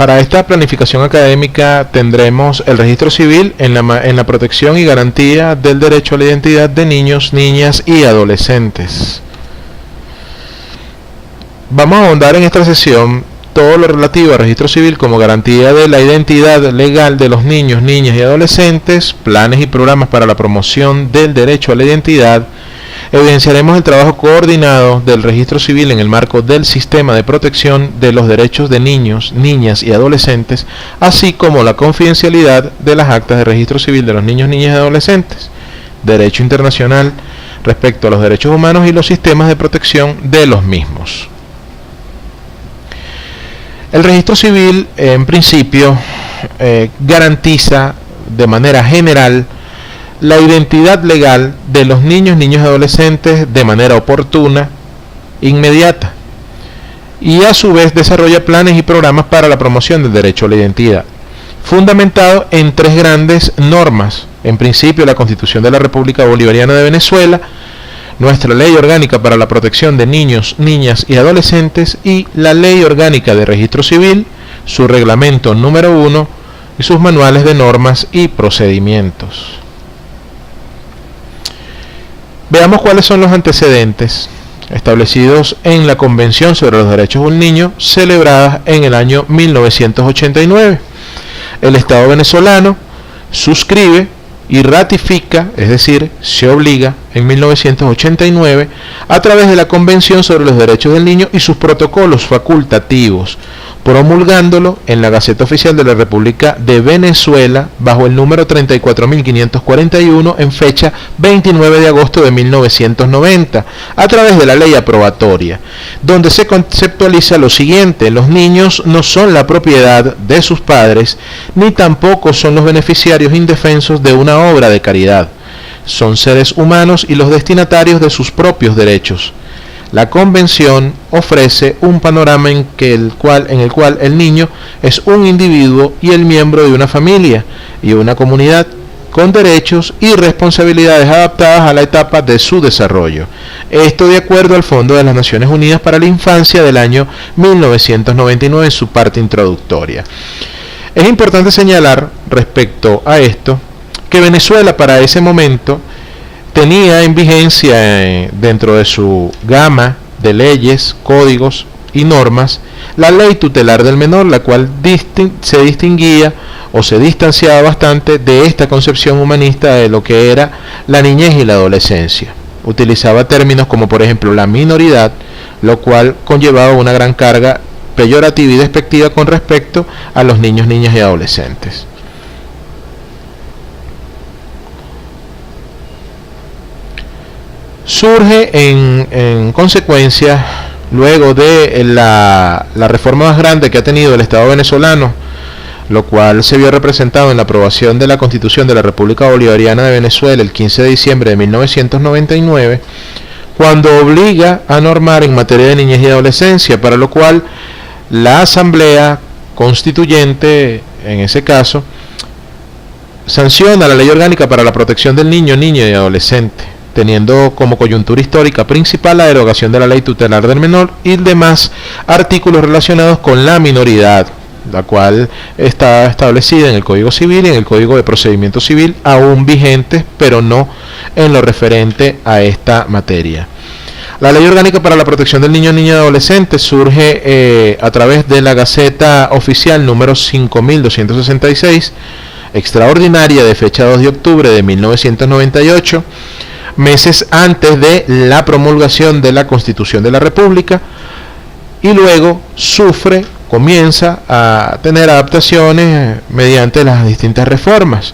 Para esta planificación académica tendremos el registro civil en la protección y garantía del derecho a la identidad de niños, niñas y adolescentes. Vamos a ahondar en esta sesión todo lo relativo al registro civil como garantía de la identidad legal de los niños, niñas y adolescentes, planes y programas para la promoción del derecho a la identidad. Evidenciaremos el trabajo coordinado del registro civil en el marco del sistema de protección de los derechos de niños, niñas y adolescentes, así como la confidencialidad de las actas de registro civil de los niños, niñas y adolescentes, derecho internacional respecto a los derechos humanos y los sistemas de protección de los mismos. El registro civil, en principio, garantiza de manera general la identidad legal de los niños, niños y adolescentes de manera oportuna, inmediata, y a su vez desarrolla planes y programas para la promoción del derecho a la identidad, fundamentado en tres grandes normas. En principio, la Constitución de la República Bolivariana de Venezuela, nuestra Ley Orgánica para la Protección de Niños, Niñas y Adolescentes y la Ley Orgánica de Registro Civil, su reglamento número 1 y sus manuales de normas y procedimientos. Veamos cuáles son los antecedentes establecidos en la Convención sobre los Derechos del Niño, celebrada en el año 1989. El Estado venezolano suscribe y ratifica, es decir, se obliga en 1989 a través de la Convención sobre los Derechos del Niño y sus protocolos facultativos, promulgándolo en la Gaceta Oficial de la República de Venezuela bajo el número 34.541 en fecha 29 de agosto de 1990, a través de la ley aprobatoria, donde se conceptualiza lo siguiente: los niños no son la propiedad de sus padres, ni tampoco son los beneficiarios indefensos de una obra de caridad. Son seres humanos y los destinatarios de sus propios derechos. La Convención ofrece un panorama en el cual el niño es un individuo y el miembro de una familia y una comunidad con derechos y responsabilidades adaptadas a la etapa de su desarrollo. Esto de acuerdo al Fondo de las Naciones Unidas para la Infancia del año 1999 en su parte introductoria. Es importante señalar respecto a esto que Venezuela para ese momento tenía en vigencia dentro de su gama de leyes, códigos y normas la ley tutelar del menor, la cual se distinguía o se distanciaba bastante de esta concepción humanista de lo que era la niñez y la adolescencia. Utilizaba términos como por ejemplo la minoridad, lo cual conllevaba una gran carga peyorativa y despectiva con respecto a los niños, niñas y adolescentes. Surge en consecuencia, luego de la reforma más grande que ha tenido el Estado venezolano, lo cual se vio representado en la aprobación de la Constitución de la República Bolivariana de Venezuela el 15 de diciembre de 1999, cuando obliga a normar en materia de niñez y adolescencia, para lo cual la Asamblea Constituyente, en ese caso, sanciona la Ley Orgánica para la Protección del Niño, Niña y Adolescente, teniendo como coyuntura histórica principal la derogación de la ley tutelar del menor y demás artículos relacionados con la minoridad, la cual está establecida en el Código Civil y en el Código de Procedimiento Civil, aún vigentes, pero no en lo referente a esta materia. La Ley Orgánica para la Protección del Niño, Niña y Adolescente surge a través de la Gaceta Oficial número 5266, extraordinaria de fecha 2 de octubre de 1998, meses antes de la promulgación de la Constitución de la República, y luego comienza a tener adaptaciones mediante las distintas reformas.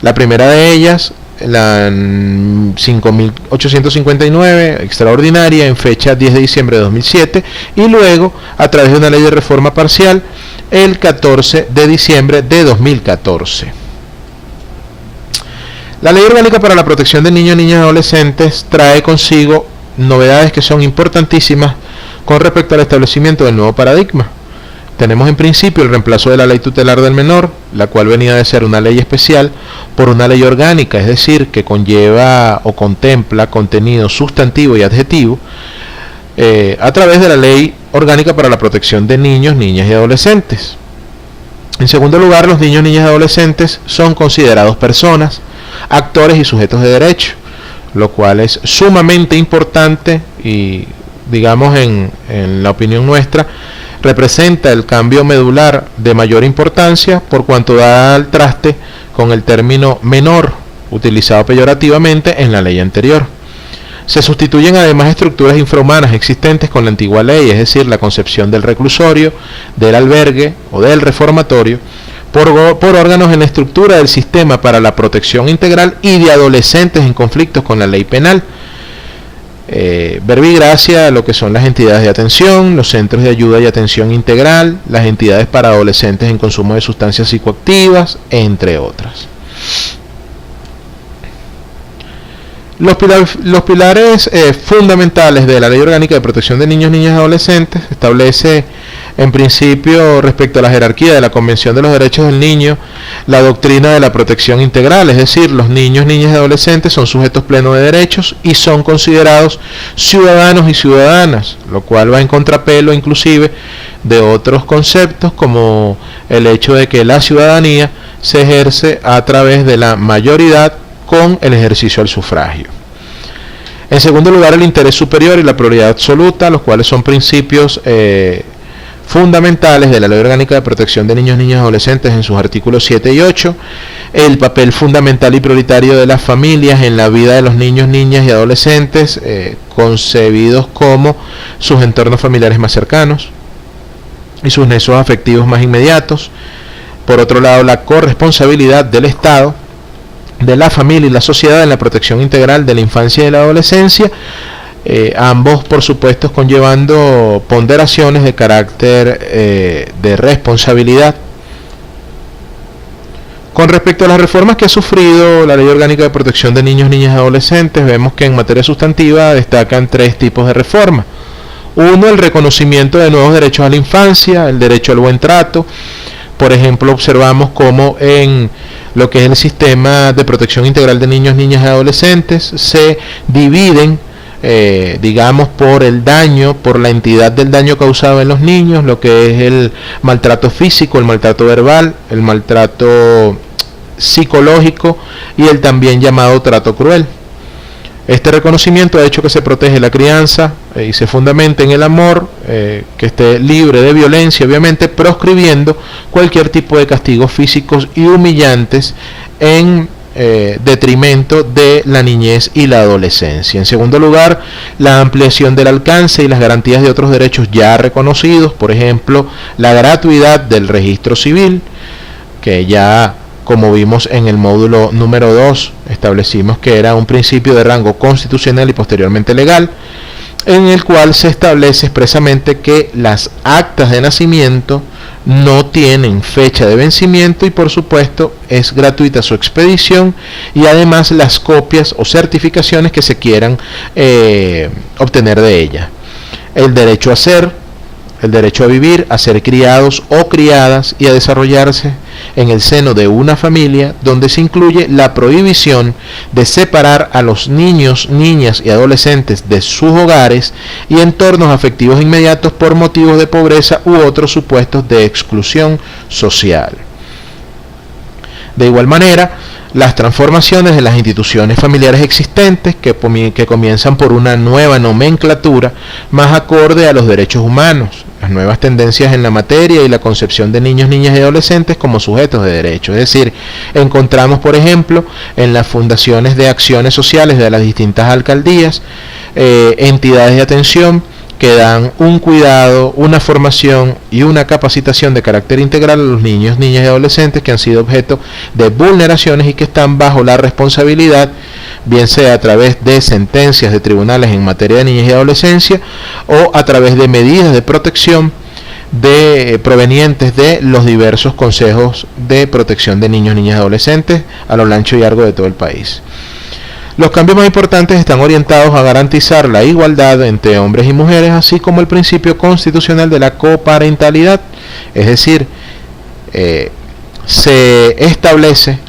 La primera de ellas, la 5859, extraordinaria, en fecha 10 de diciembre de 2007, y luego a través de una ley de reforma parcial el 14 de diciembre de 2014. La Ley Orgánica para la Protección de Niños, Niñas y Adolescentes trae consigo novedades que son importantísimas con respecto al establecimiento del nuevo paradigma. Tenemos en principio el reemplazo de la Ley Tutelar del Menor, la cual venía de ser una ley especial, por una ley orgánica, es decir, que conlleva o contempla contenido sustantivo y adjetivo, a través de la Ley Orgánica para la Protección de Niños, Niñas y Adolescentes. En segundo lugar, los niños, niñas y adolescentes son considerados personas, actores y sujetos de derecho, lo cual es sumamente importante y, digamos, en la opinión nuestra, representa el cambio medular de mayor importancia por cuanto da al traste con el término menor, utilizado peyorativamente en la ley anterior. Se sustituyen además estructuras infrahumanas existentes con la antigua ley, es decir, la concepción del reclusorio, del albergue o del reformatorio, por órganos en la estructura del sistema para la protección integral y de adolescentes en conflictos con la ley penal. Verbigracia a lo que son las entidades de atención, los centros de ayuda y atención integral, las entidades para adolescentes en consumo de sustancias psicoactivas, entre otras. Los pilares fundamentales de la Ley Orgánica de Protección de Niños, Niñas y Adolescentes establece en principio respecto a la jerarquía de la Convención de los Derechos del Niño la doctrina de la protección integral, es decir, los niños, niñas y adolescentes son sujetos plenos de derechos y son considerados ciudadanos y ciudadanas, lo cual va en contrapelo inclusive de otros conceptos como el hecho de que la ciudadanía se ejerce a través de la mayoridad con el ejercicio del sufragio. En segundo lugar, el interés superior y la prioridad absoluta, los cuales son principios fundamentales de la Ley Orgánica de Protección de Niños, Niñas y Adolescentes en sus artículos 7 y 8, el papel fundamental y prioritario de las familias en la vida de los niños, niñas y adolescentes, concebidos como sus entornos familiares más cercanos y sus nexos afectivos más inmediatos. Por otro lado, la corresponsabilidad del Estado, de la familia y la sociedad en la protección integral de la infancia y de la adolescencia, ambos por supuesto conllevando ponderaciones de carácter de responsabilidad. Con respecto a las reformas que ha sufrido la Ley Orgánica de Protección de Niños, Niñas y Adolescentes, vemos que en materia sustantiva destacan tres tipos de reforma. Uno, el reconocimiento de nuevos derechos a la infancia, el derecho al buen trato. Por ejemplo, observamos cómo en lo que es el sistema de protección integral de niños, niñas y adolescentes se dividen, digamos, por el daño, por la entidad del daño causado en los niños, lo que es el maltrato físico, el maltrato verbal, el maltrato psicológico y el también llamado trato cruel. Este reconocimiento ha hecho que se protege la crianza y se fundamente en el amor, que esté libre de violencia, obviamente proscribiendo cualquier tipo de castigos físicos y humillantes en detrimento de la niñez y la adolescencia. En segundo lugar, la ampliación del alcance y las garantías de otros derechos ya reconocidos, por ejemplo, la gratuidad del registro civil, que ya, como vimos en el módulo número 2, establecimos que era un principio de rango constitucional y posteriormente legal, en el cual se establece expresamente que las actas de nacimiento no tienen fecha de vencimiento y por supuesto es gratuita su expedición y además las copias o certificaciones que se quieran obtener de ella. El derecho a ser, el derecho a vivir, a ser criados o criadas y a desarrollarse en el seno de una familia, donde se incluye la prohibición de separar a los niños, niñas y adolescentes de sus hogares y entornos afectivos inmediatos por motivos de pobreza u otros supuestos de exclusión social. De igual manera, las transformaciones de las instituciones familiares existentes que comienzan por una nueva nomenclatura más acorde a los derechos humanos, las nuevas tendencias en la materia y la concepción de niños, niñas y adolescentes como sujetos de derecho. Es decir, encontramos, por ejemplo, en las fundaciones de acciones sociales de las distintas alcaldías, entidades de atención que dan un cuidado, una formación y una capacitación de carácter integral a los niños, niñas y adolescentes que han sido objeto de vulneraciones y que están bajo la responsabilidad, bien sea a través de sentencias de tribunales en materia de niñez y adolescencia o a través de medidas de protección provenientes de los diversos consejos de protección de niños, niñas y adolescentes a lo ancho y largo de todo el país. Los cambios más importantes están orientados a garantizar la igualdad entre hombres y mujeres, así como el principio constitucional de la coparentalidad, es decir, se establece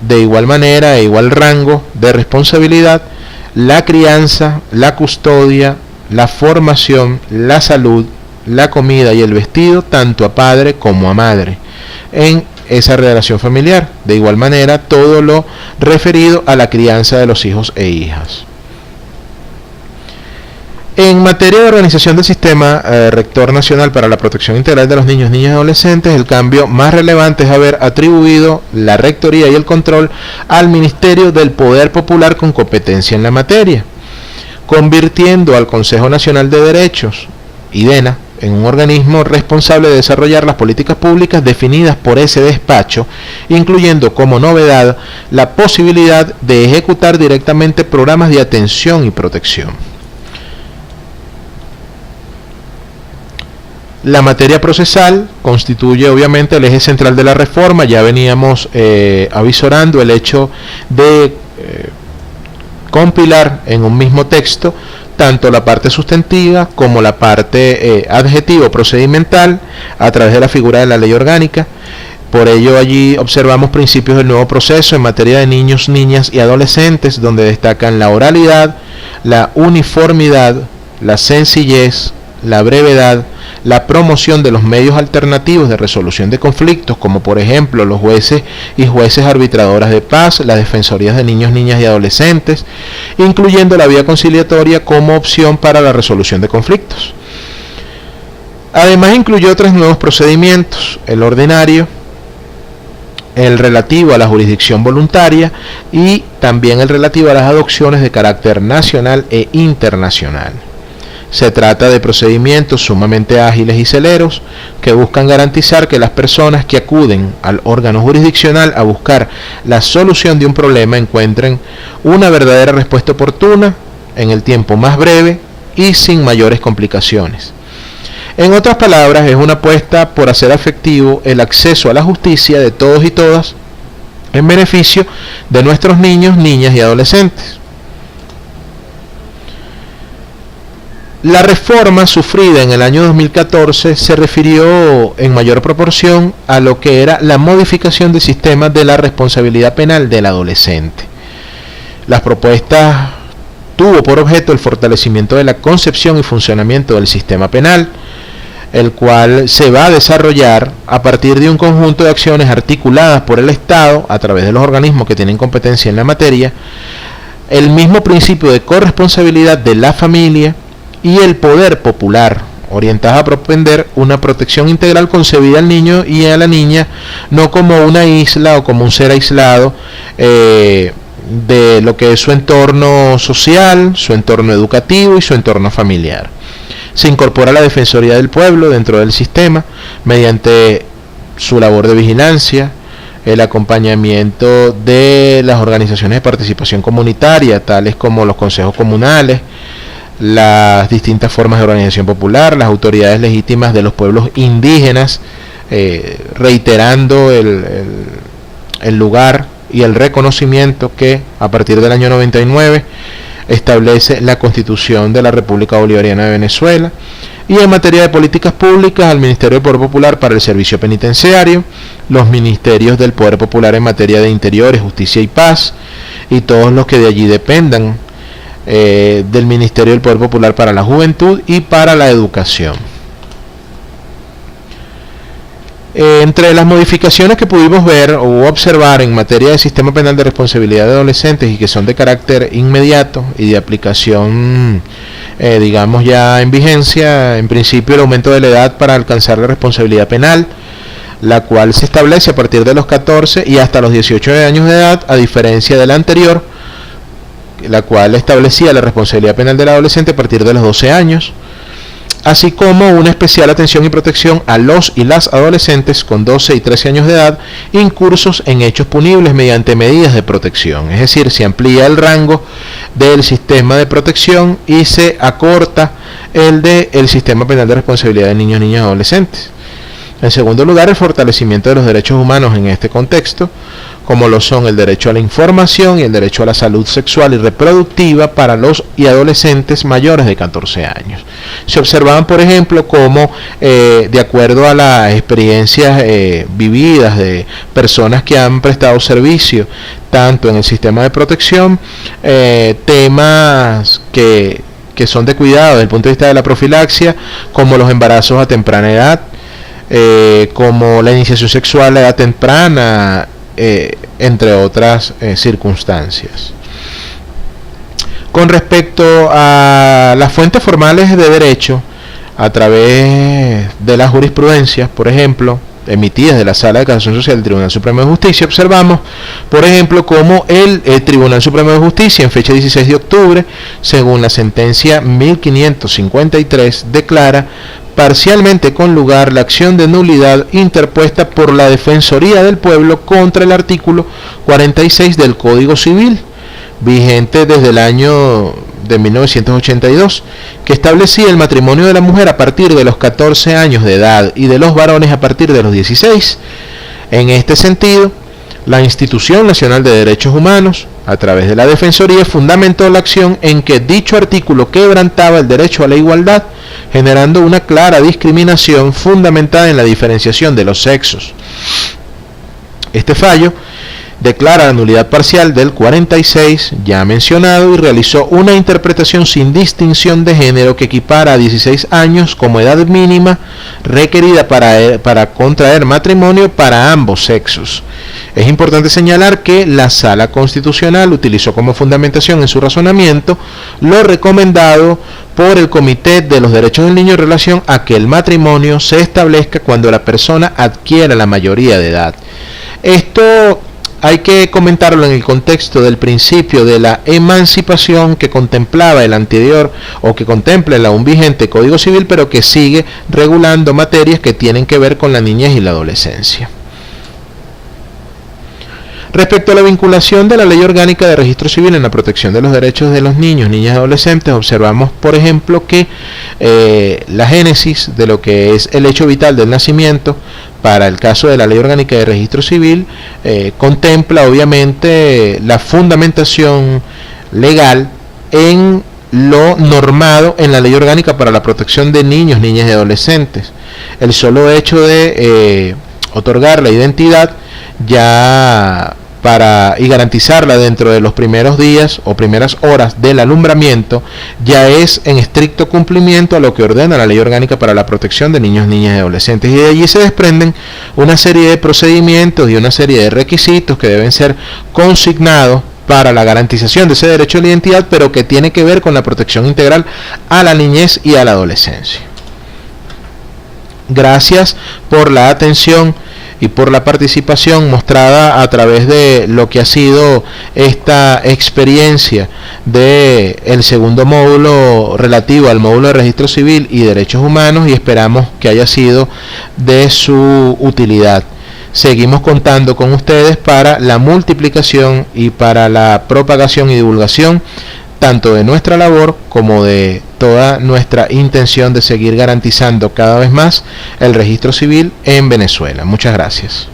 de igual manera e igual rango de responsabilidad la crianza, la custodia, la formación, la salud, la comida y el vestido tanto a padre como a madre. en esa relación familiar. De igual manera, todo lo referido a la crianza de los hijos e hijas. En materia de organización del Sistema Rector Nacional para la Protección Integral de los Niños, Niñas y Adolescentes, el cambio más relevante es haber atribuido la rectoría y el control al Ministerio del Poder Popular con competencia en la materia, convirtiendo al Consejo Nacional de Derechos, IDENA, en un organismo responsable de desarrollar las políticas públicas definidas por ese despacho, incluyendo como novedad la posibilidad de ejecutar directamente programas de atención y protección. La materia procesal constituye obviamente el eje central de la reforma. Ya veníamos avisorando el hecho de compilar en un mismo texto tanto la parte sustantiva como la parte adjetivo procedimental a través de la figura de la ley orgánica. Por ello allí observamos principios del nuevo proceso en materia de niños, niñas y adolescentes, donde destacan la oralidad, la uniformidad, la sencillez, la brevedad, la promoción de los medios alternativos de resolución de conflictos, como por ejemplo los jueces y jueces arbitradoras de paz, las defensorías de niños, niñas y adolescentes, incluyendo la vía conciliatoria como opción para la resolución de conflictos. Además incluyó 3 nuevos procedimientos: el ordinario, el relativo a la jurisdicción voluntaria y también el relativo a las adopciones de carácter nacional e internacional. Se trata de procedimientos sumamente ágiles y celeros que buscan garantizar que las personas que acuden al órgano jurisdiccional a buscar la solución de un problema encuentren una verdadera respuesta oportuna en el tiempo más breve y sin mayores complicaciones. En otras palabras, es una apuesta por hacer efectivo el acceso a la justicia de todos y todas en beneficio de nuestros niños, niñas y adolescentes. La reforma sufrida en el año 2014 se refirió en mayor proporción a lo que era la modificación del sistema de la responsabilidad penal del adolescente. Las propuestas tuvo por objeto el fortalecimiento de la concepción y funcionamiento del sistema penal, el cual se va a desarrollar a partir de un conjunto de acciones articuladas por el Estado a través de los organismos que tienen competencia en la materia, el mismo principio de corresponsabilidad de la familia y el poder popular, orientadas a propender una protección integral concebida al niño y a la niña, no como una isla o como un ser aislado de lo que es su entorno social, su entorno educativo y su entorno familiar. Se incorpora la Defensoría del Pueblo dentro del sistema mediante su labor de vigilancia, el acompañamiento de las organizaciones de participación comunitaria, tales como los consejos comunales, las distintas formas de organización popular, las autoridades legítimas de los pueblos indígenas, reiterando el lugar y el reconocimiento que a partir del año 99 establece la Constitución de la República Bolivariana de Venezuela. Y en materia de políticas públicas, al Ministerio del Poder Popular para el Servicio Penitenciario, los ministerios del Poder Popular en materia de Interiores, Justicia y Paz, y todos los que de allí dependan, del Ministerio del Poder Popular para la Juventud y para la Educación. Entre las modificaciones que pudimos ver o observar en materia de sistema penal de responsabilidad de adolescentes y que son de carácter inmediato y de aplicación, digamos ya en vigencia, en principio el aumento de la edad para alcanzar la responsabilidad penal, la cual se establece a partir de los 14 y hasta los 18 años de edad, a diferencia de la anterior, la cual establecía la responsabilidad penal del adolescente a partir de los 12 años, así como una especial atención y protección a los y las adolescentes con 12 y 13 años de edad incursos en hechos punibles mediante medidas de protección. Es decir, se amplía el rango del sistema de protección y se acorta el del sistema penal de responsabilidad de niños, niñas y adolescentes. En segundo lugar, el fortalecimiento de los derechos humanos en este contexto, como lo son el derecho a la información y el derecho a la salud sexual y reproductiva para los y adolescentes mayores de 14 años. Se observaban, por ejemplo, cómo de acuerdo a las experiencias vividas de personas que han prestado servicio tanto en el sistema de protección, temas que son de cuidado desde el punto de vista de la profilaxia, como los embarazos a temprana edad, como la iniciación sexual a edad temprana, entre otras circunstancias. Con respecto a las fuentes formales de derecho, a través de las jurisprudencias, por ejemplo, emitidas de la Sala de Casación Social del Tribunal Supremo de Justicia, observamos, por ejemplo, cómo el Tribunal Supremo de Justicia, en fecha 16 de octubre, según la sentencia 1553, declara parcialmente con lugar la acción de nulidad interpuesta por la Defensoría del Pueblo contra el artículo 46 del Código Civil, vigente desde el año de 1982, que establecía el matrimonio de la mujer a partir de los 14 años de edad y de los varones a partir de los 16. En este sentido, la Institución Nacional de Derechos Humanos, a través de la Defensoría, fundamentó la acción en que dicho artículo quebrantaba el derecho a la igualdad, generando una clara discriminación fundamentada en la diferenciación de los sexos. Este fallo declara la nulidad parcial del 46 ya mencionado y realizó una interpretación sin distinción de género que equipara a 16 años como edad mínima requerida para contraer matrimonio para ambos sexos. Es importante señalar que la Sala Constitucional utilizó como fundamentación en su razonamiento lo recomendado por el Comité de los Derechos del Niño en relación a que el matrimonio se establezca cuando la persona adquiera la mayoría de edad. Esto hay que comentarlo en el contexto del principio de la emancipación que contemplaba el anterior o que contempla el aún vigente Código Civil, pero que sigue regulando materias que tienen que ver con la niñez y la adolescencia. Respecto a la vinculación de la Ley Orgánica de Registro Civil en la protección de los derechos de los niños, niñas y adolescentes, observamos, por ejemplo, que la génesis de lo que es el hecho vital del nacimiento, para el caso de la Ley Orgánica de Registro Civil, contempla obviamente la fundamentación legal en lo normado en la Ley Orgánica para la protección de niños, niñas y adolescentes. El solo hecho de otorgar la identidad ya y garantizarla dentro de los primeros días o primeras horas del alumbramiento ya es en estricto cumplimiento a lo que ordena la Ley Orgánica para la protección de niños, niñas y adolescentes, y de allí se desprenden una serie de procedimientos y una serie de requisitos que deben ser consignados para la garantización de ese derecho a la identidad, pero que tiene que ver con la protección integral a la niñez y a la adolescencia. Gracias por la atención y por la participación mostrada a través de lo que ha sido esta experiencia del segundo módulo relativo al módulo de Registro Civil y Derechos Humanos, y esperamos que haya sido de su utilidad. Seguimos contando con ustedes para la multiplicación y para la propagación y divulgación tanto de nuestra labor como de toda nuestra intención de seguir garantizando cada vez más el registro civil en Venezuela. Muchas gracias.